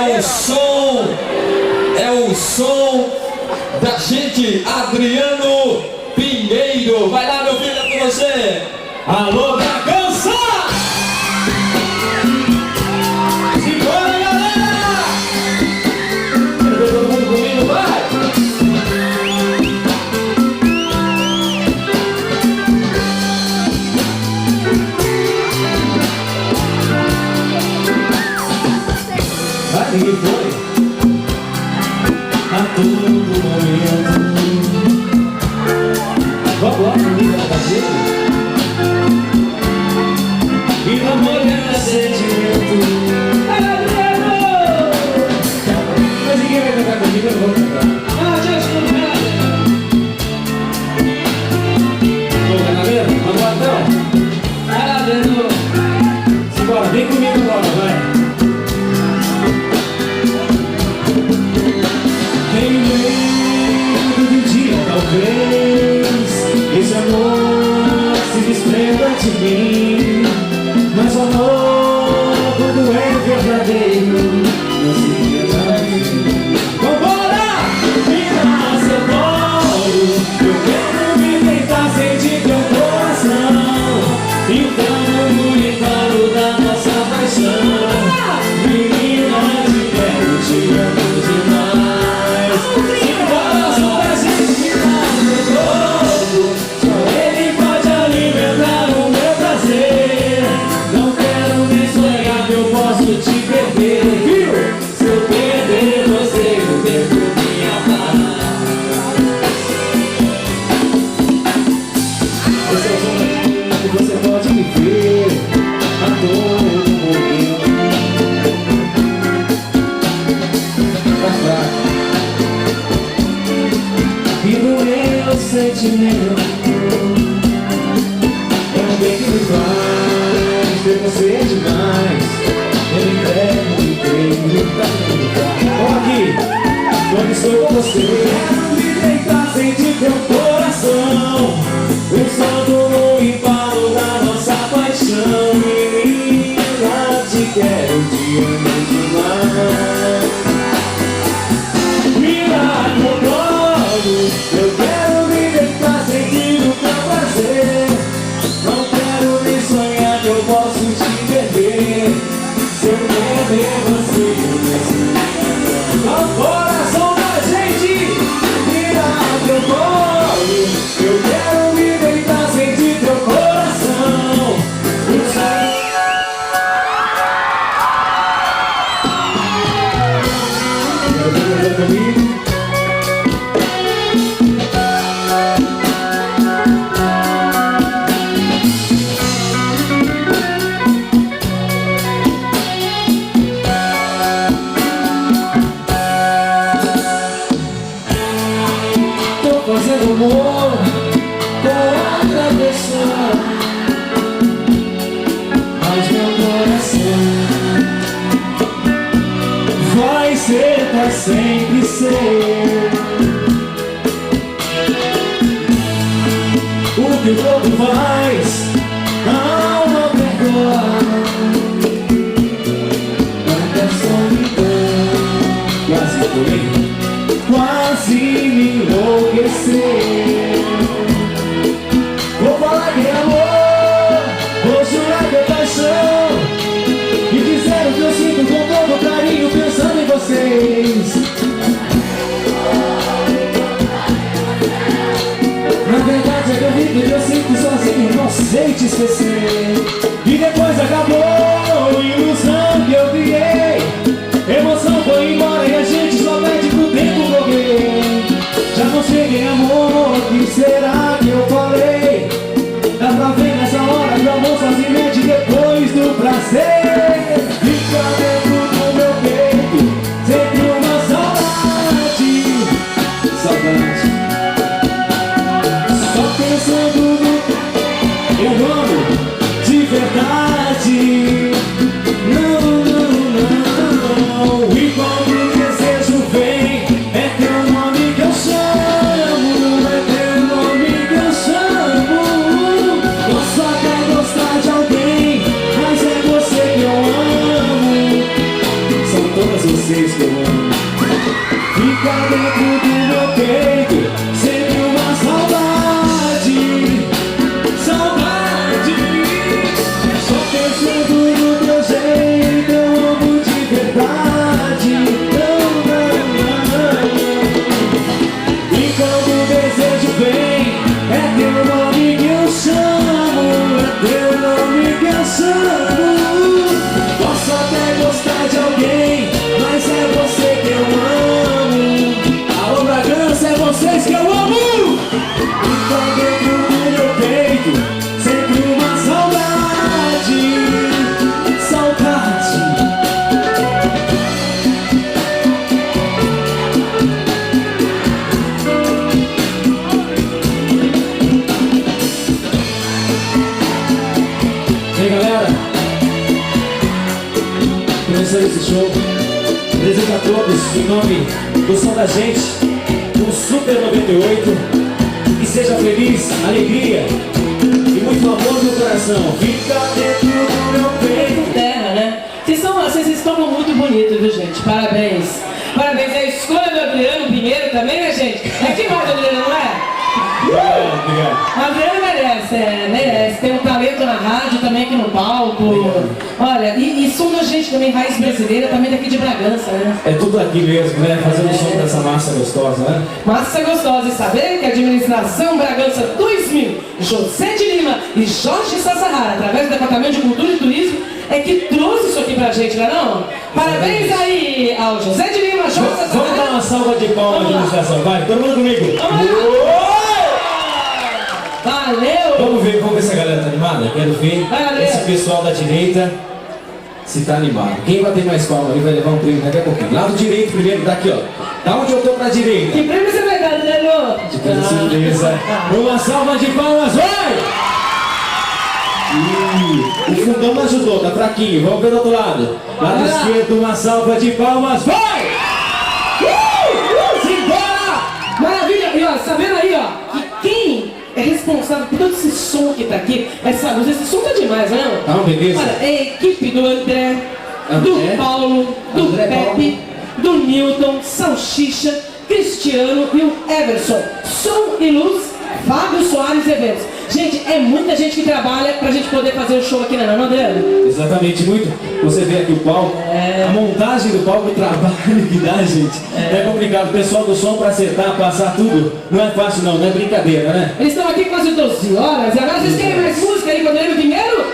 É o som da gente, Adriano Pinheiro. Vai lá, meu filho, é com você. Alô, Bragança! Simbora, galera! Quero ver todo mundo comigo, vai! Ninguém foi a todo momento. Vamos lá, comigo na cadeira. E no amor é sentimento. Mas ninguém vai cantar comigo, eu não vou cantar. Ah, já estou no canto. Vamos cantar mesmo? Vamos lá então? Vai lá dentro. Simbora, vem comigo agora, vai. Talvez esse amor se desprenda de mim, mas o amor, quando é verdadeiro, não se queda. Vambora! Me dá seu colo, eu quero me deitar, sentir teu coração, e o tamo e colo da nossa paixão. Menina, te quero, te amo demais. Simbora, só pra gente ficar no corpo. Só ele pode alimentar o meu prazer. Não quero nem sonhar que eu posso te perder, viu? Se eu perder você, eu perco minha paz. Esse é o som que você pode me ver a todo momento. E no meu sentimento é um bem que me faz ter você demais. Eu me entrego, me creio, tá no lugar. Olha aqui, quando estou com você, quero me deitar, sentir teu coração. Eu só dou no embalo da nossa paixão. Menina, te quero, te amo demais. Eu quero me deitar, sentir o teu prazer. Não quero nem sonhar que eu posso te perder. Se eu perder você, eu preciso. Agora som da gente, vira teu colo. Eu quero me deitar, sentir teu coração. Comigo. Fazendo amor com outra pessoa, mas meu coração vai ser pra sempre ser. O que o corpo faz, a alma perdoa. Tanta solidão, quase foi. Quase me enlouquecer. Vou falar que é amor, vou jurar que é paixão, e dizer o que eu sinto com todo carinho, pensando em vocês. Na verdade acredito que eu sinto sozinho e não sei te esquecer. E depois acabou a ilusão que eu criei. Emoção foi embora e a gente só pede pro tempo correr. Já não cheguei, amor, o que será que eu falei? Dá pra ver nessa hora que o amor só se mete depois do prazer. Fica dentro do meu peito, sempre uma saudade. Saudade. Só pensando no... Eu amo. vocês que eu amo. Fica dentro do meu peito sempre uma saudade, saudade. Só pensando no teu jeito, eu amo de verdade. Não, não, não. E quando o desejo vem, é teu nome que eu chamo, é teu nome que eu chamo. Posso até gostar de alguém, mas é você que eu amo. Alô Bragança, é vocês que eu amo. E tá dentro do meu peito sempre uma saudade, saudade. E aí galera, começando esse show, desejo a todos, em nome do som da gente, um Super 98, que seja feliz, alegria e muito amor no coração. Fica dentro do meu peito. Terra, né? Vocês estão muito bonitos, viu, gente? Parabéns. Parabéns. É a escolha do Adriano Pinheiro também, né, gente? É demais, Adriano, não é? Obrigado. O Adriano merece, merece. Tem um talento na rádio, também aqui no palco. Olha, e som da gente também, raiz brasileira, também daqui de Bragança, né? É tudo aqui mesmo, né? Fazendo o som dessa massa gostosa, né? Massa gostosa. E saber que a administração Bragança 2000, José de Lima e Jorge Sassahara, através do Departamento de Cultura e Turismo, é que trouxe isso aqui pra gente, não é não? Parabéns aí ao José de Lima, Jorge Sassahara. Vamos dar uma salva de palmas de administração, vai, todo mundo comigo. Valeu! Vamos ver se a galera tá animada. Quero ver esse pessoal da direita se tá animado. Quem vai ter mais palma aí vai levar um prêmio daqui a pouquinho. Lado direito primeiro, daqui ó. Da onde eu tô pra direita? Que prêmio você vai dar, Adriano? De surpresa. Uma salva de palmas, vai! O fundão não ajudou, tá fraquinho. Vamos ver do outro lado. Lado esquerdo, uma salva de palmas, vai! Simbora! Maravilha! E ó, tá vendo aí, ó? Que quem é responsável por todo esse som que tá aqui, essa luz, esse som tá demais, né? Tá uma beleza. Olha, é a equipe do André, do Paulo, do Pepe, do Newton, Salsicha, Cristiano e o Everson. Som e luz, Fábio Soares Eventos. Gente, é muita gente que trabalha pra gente poder fazer o show aqui, não é não, Adriano? Exatamente, muito. Você vê aqui o palco, a montagem do palco, o trabalho que dá, gente. É complicado. O pessoal do som pra acertar, passar tudo, não é fácil não, não é brincadeira, né? Eles estão aqui quase 12 horas, e agora vocês querem mais música aí com o Adriano Pinheiro?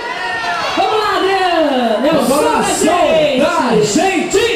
Vamos lá, Adriano! É o som da gente!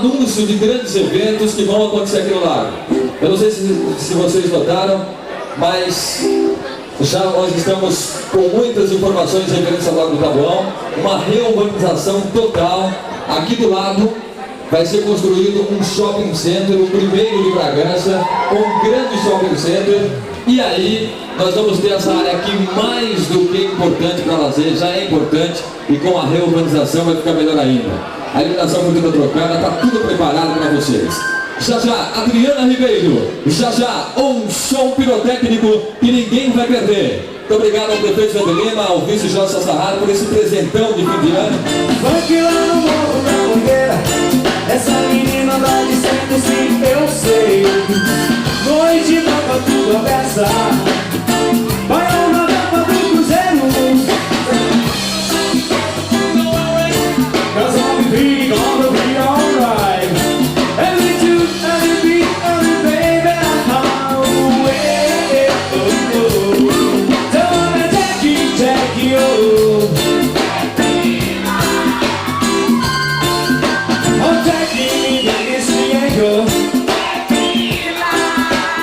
anúncio de grandes eventos que vão acontecer aqui no lago. Eu não sei se vocês notaram, mas já nós estamos com muitas informações referentes ao Lago do Taboão. Uma reurbanização total. Aqui do lado vai ser construído um shopping center, o primeiro de Bragança, um grande shopping center. E aí nós vamos ter essa área aqui mais do que importante para lazer, já é importante, e com a reurbanização vai ficar melhor ainda. A iluminação foi toda trocada, está tudo preparado para vocês. Já já, Adriana Ribeiro, já já, um show pirotécnico que ninguém vai perder. Muito obrigado ao prefeito Fede Lima, ao vice Jorge Sassarrado por esse presentão de fim de ano. Funk lá no morro da Mangueira, essa menina dá de certo, sim, eu sei. Noite tava tudo aberta, vai uma dama do cruzeiro. Cause I'll be gonna be alright. Every tune, every beat, every baby, I'm away. Don't wanna take you, I'm taking you in this triangle.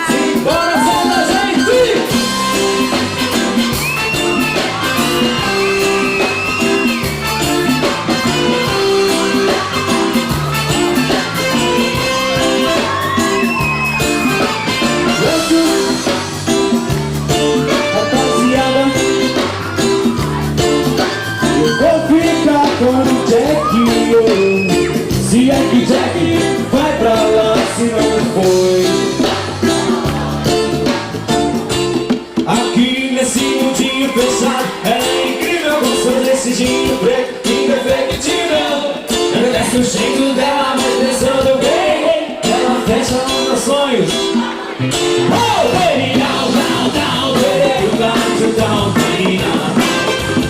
Simbora, solta, gente! Rapaziada, eu vou ficar com o Jack. Se é que Jack vai pra lá, se não foi. Aqui nesse mundinho fechado, é incrível gostar desse gino preto, indefectível. Ela desce o jeito dela, mas pensando bem, ela fecha os meus sonhos. Oh, baby, down, down, down, baby, down, down, baby, down.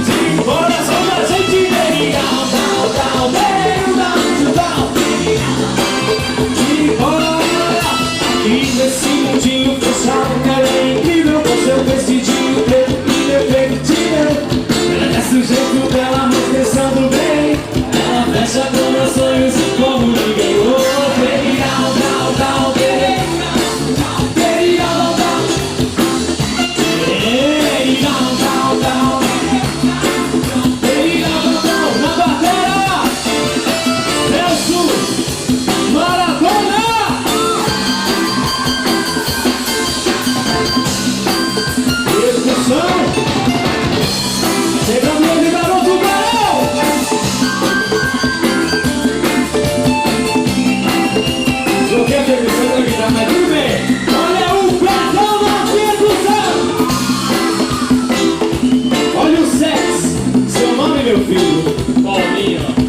Simbora, solta, gente, baby, down, down, down, baby, down, down, baby, down. Simbora, aqui nesse mundinho fechado, ela é incrível com seu vestidinho preto, indefectível. Ela desce o jeito dela, mas pensando bem, ela fecha com meus sonhos e como ninguém. Oh, baby, down, down, down, baby. Chegando ele, garoto Barão! Não quer ter missão pra gritar, mas tudo bem! Olha o pezão da percussão! Olha o sexo! Seu nome, meu filho? Paulinho!